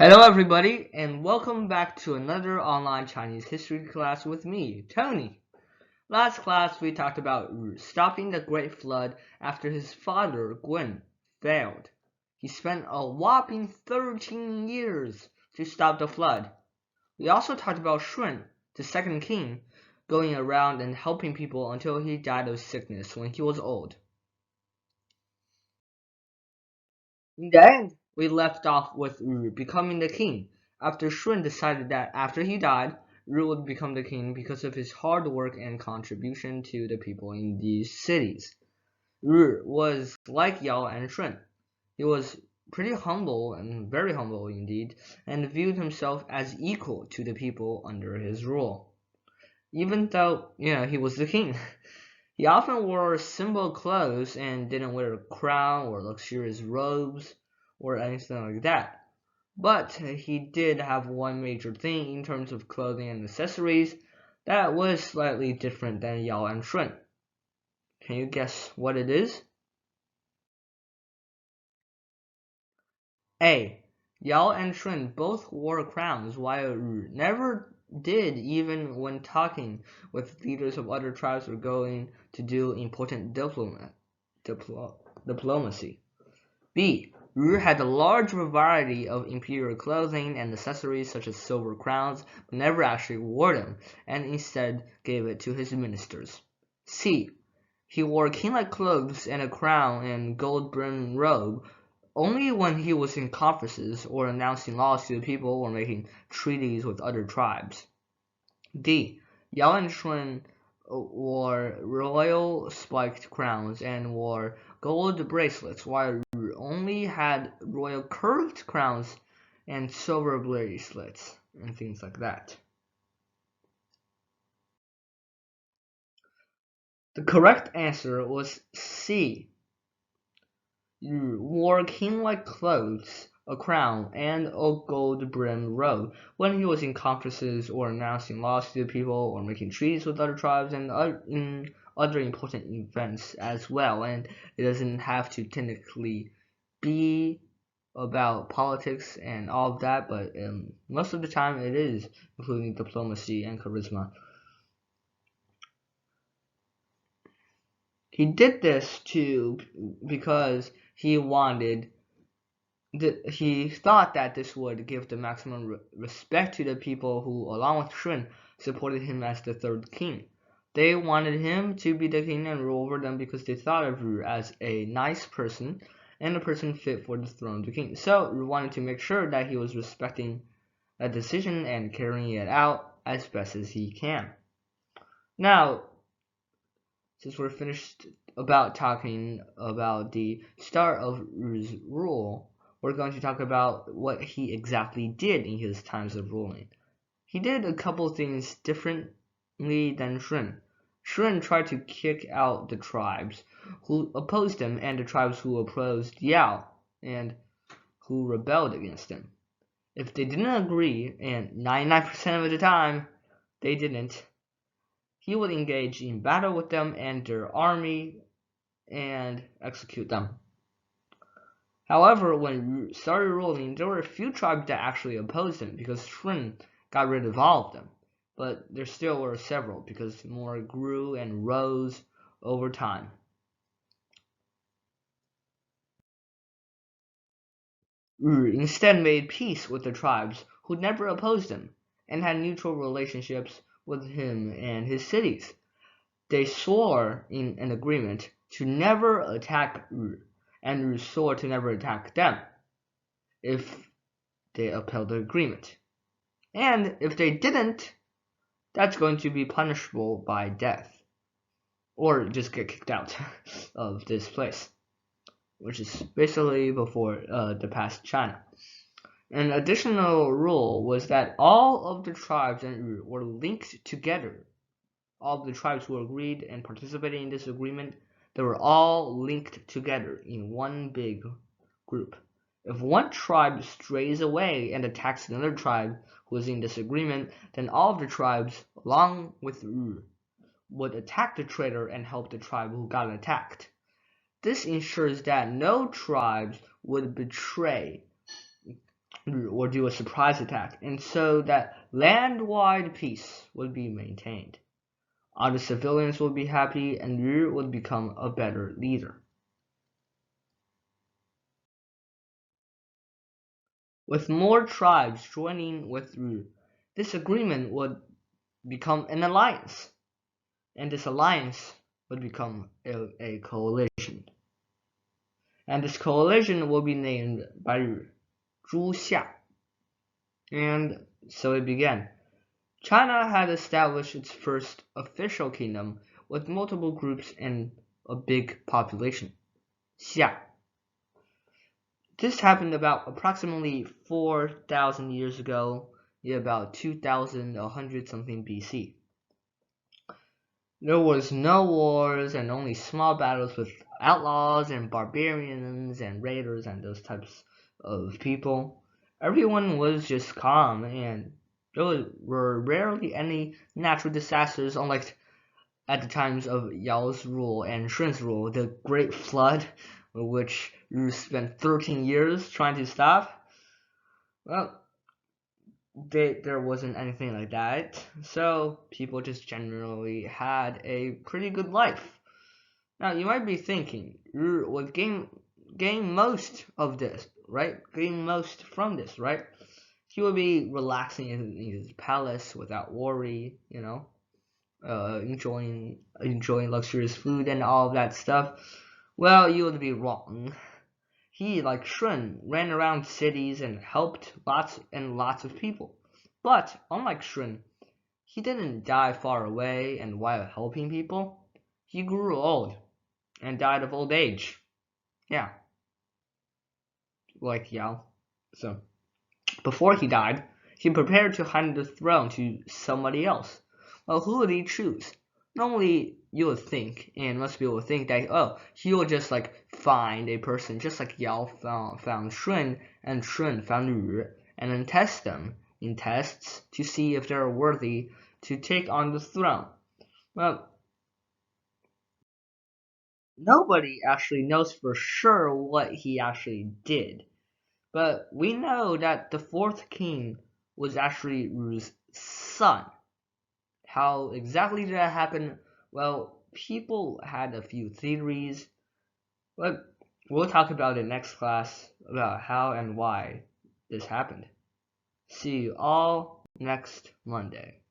Hello everybody and welcome back to another online Chinese history class with me, Tony. Last class we talked about Ru stopping the Great Flood after his father, Gwen, failed. He spent a whopping 13 years to stop the flood. We also talked about Shun, the second king, going around and helping people until he died of sickness when he was old. In the end, we left off with Ru becoming the king, after Shun decided that after he died, Ru would become the king because of his hard work and contribution to the people in these cities. Ru was like Yao and Shun. He was pretty humble and very humble indeed, and viewed himself as equal to the people under his rule. Even though, he was the king. He often wore simple clothes and didn't wear a crown or luxurious robes or anything like that. But he did have one major thing in terms of clothing and accessories that was slightly different than Yao and Shun. Can you guess what it is? A. Yao and Shun both wore crowns while Ru never did, even when talking with leaders of other tribes or going to do important diplomacy. B. Ru had a large variety of imperial clothing and accessories such as silver crowns, but never actually wore them, and instead gave it to his ministers. C. He wore king-like clothes and a crown and gold-brimmed robe only when he was in conferences or announcing laws to the people or making treaties with other tribes. D. Yao and Shun wore royal spiked crowns and wore gold bracelets, while Ru only had royal curved crowns and silver bracelets and things like that. The correct answer was C. Wore king-like clothes, a crown, and a gold-brimmed robe when he was in conferences or announcing laws to the people or making treaties with other tribes and in other important events as well. And it doesn't have to technically be about politics and all of that, but most of the time it is, including diplomacy and charisma. He did this because he thought that this would give the maximum respect to the people who, along with Shun, supported him as the third king. They wanted him to be the king and rule over them because they thought of Ru as a nice person and a person fit for the throne of the king. So Ru wanted to make sure that he was respecting that decision and carrying it out as best as he can. Now, since we're finished about talking about the start of Ru's rule, we're going to talk about what he exactly did in his times of ruling. He did a couple things differently than Shun. Shun tried to kick out the tribes who opposed him and the tribes who opposed Yao and who rebelled against him. If they didn't agree, and 99% of the time they didn't, he would engage in battle with them and their army and execute them. However, when Ru started ruling, there were a few tribes that actually opposed him because Shun got rid of all of them. But there still were several because more grew and rose over time. Ru instead made peace with the tribes who never opposed him and had neutral relationships with him and his cities. They swore in an agreement to never attack Ru, and Ru swore to never attack them if they upheld the agreement. And if they didn't, that's going to be punishable by death. Or just get kicked out of this place, which is basically before the past China. An additional rule was that all of the tribes in Ru were linked together. All of the tribes who agreed and participated in this agreement, they were all linked together in one big group. If one tribe strays away and attacks another tribe who is in disagreement, then all of the tribes, along with Ru, would attack the traitor and help the tribe who got attacked. This ensures that no tribes would betray or do a surprise attack, and so that land-wide peace would be maintained. All the civilians would be happy, and Yu would become a better leader. With more tribes joining with Yu, this agreement would become an alliance, and this alliance would become a coalition. And this coalition will be named by Yu, Zhu Xia. And so it began. China had established its first official kingdom with multiple groups and a big population. Xia. This happened about approximately 4,000 years ago, about 2,100 something BC. There was no wars and only small battles with outlaws and barbarians and raiders and those types of people. Everyone was just calm, and there were rarely any natural disasters, unlike at the times of Yao's rule and Shun's rule, the Great Flood, which you spent 13 years trying to stop. Well, there wasn't anything like that, so people just generally had a pretty good life. Now, you might be thinking, you would gain most of this, right? Gain most from this, right? He would be relaxing in his palace without worry, enjoying luxurious food and all of that stuff. Well, you would be wrong. He, like Shun, ran around cities and helped lots and lots of people. But unlike Shun, he didn't die far away, and while helping people, he grew old and died of old age. Yeah, like Yao. So, before he died, he prepared to hand the throne to somebody else. Well, who would he choose? Normally, you would think, and most people would think that, oh, he will just like find a person, just like Yao found Shun, and Shun found Yu, and then test them in tests to see if they're worthy to take on the throne. Well, nobody actually knows for sure what he actually did. But we know that the fourth king was actually Ru's son. How exactly did that happen? Well, people had a few theories, but we'll talk about it next class about how and why this happened. See you all next Monday.